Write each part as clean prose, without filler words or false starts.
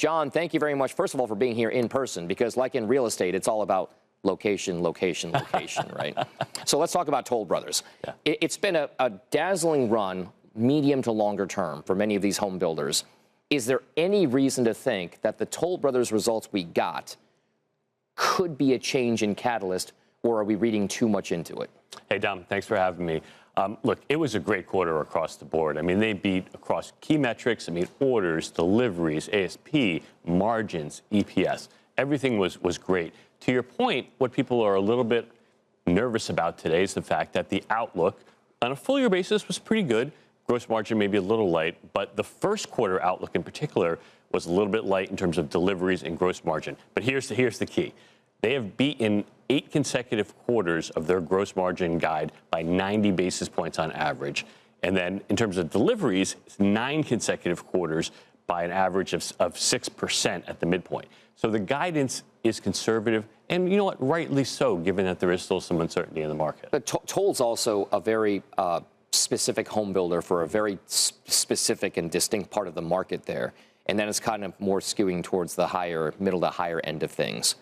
John, thank you very much, first of all, for being here in person, because like in real estate, it's all about location, location, location, right? So let's talk about Toll Brothers. Yeah. It's been a dazzling run, medium to longer term, for many of these home builders. Is there any reason to think that the Toll Brothers results we got could be a change in catalyst, or are we reading too much into it? Hey, Dom, thanks for having me. Look, it was a great quarter across the board. I mean, they beat across key metrics. I mean, orders, deliveries, ASP, margins, EPS. Everything was great. To your point, what people are a little bit nervous about today is the fact that the outlook on a full year basis was pretty good. Gross margin maybe a little light, but the first quarter outlook in particular was a little bit light in terms of deliveries and gross margin. But here's the key. They have beaten 8 consecutive quarters of their gross margin guide by 90 basis points on average. And then in terms of deliveries, it's 9 consecutive quarters by an average of 6% at the midpoint. So the guidance is conservative, and you know what, rightly so, given that there is still some uncertainty in the market. But Toll's also a very specific home builder for a very specific and distinct part of the market there. And then it's kind of more skewing towards the middle to higher end of things.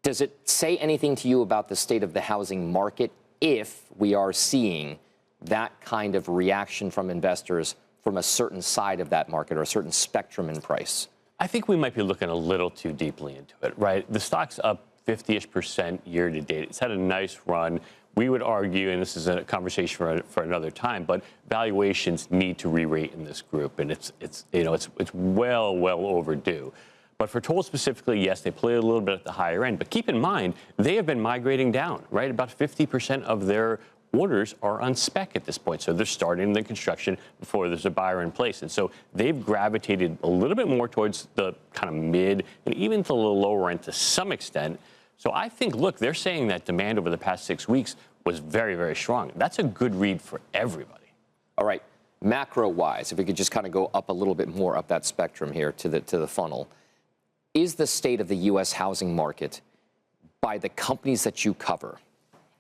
Does it say anything to you about the state of the housing market if we are seeing that kind of reaction from investors from a certain side of that market or a certain spectrum in price? I think we might be looking a little too deeply into it, right? The stock's up 50-ish% year to date. It's had a nice run. We would argue, and this is a conversation for another time, but valuations need to re-rate in this group, and it's well overdue. But for Toll specifically, yes, they play a little bit at the higher end. But keep in mind, they have been migrating down, right? About 50% of their orders are on spec at this point. So they're starting the construction before there's a buyer in place. And so they've gravitated a little bit more towards the kind of mid and even to the lower end to some extent. So I think, look, they're saying that demand over the past 6 weeks was very, very strong. That's a good read for everybody. All right, macro-wise, if we could just kind of go up a little bit more up that spectrum here to the funnel. Is the state of the U.S. housing market, by the companies that you cover,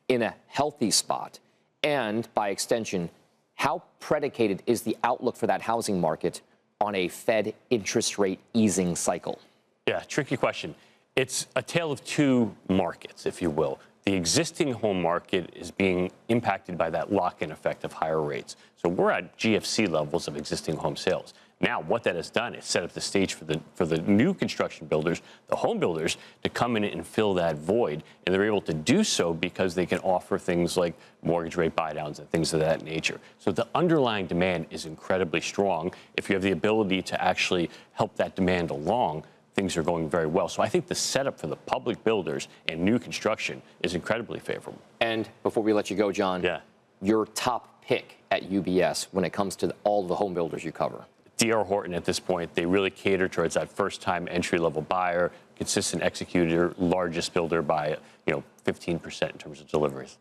in a healthy spot? And by extension, how predicated is the outlook for that housing market on a Fed interest rate easing cycle? Yeah, tricky question. It's a tale of two markets, if you will. The existing home market is being impacted by that lock-in effect of higher rates. So we're at GFC levels of existing home sales. Now, what that has done is set up the stage for the new construction builders, the home builders, to come in and fill that void. And they're able to do so because they can offer things like mortgage rate buydowns and things of that nature. So the underlying demand is incredibly strong. If you have the ability to actually help that demand along, things are going very well. So I think the setup for the public builders and new construction is incredibly favorable. And before we let you go, John, your top pick at UBS when it comes to all the home builders you cover? D.R. Horton at this point. They really cater towards that first-time entry-level buyer, consistent executor, largest builder by 15% in terms of deliveries.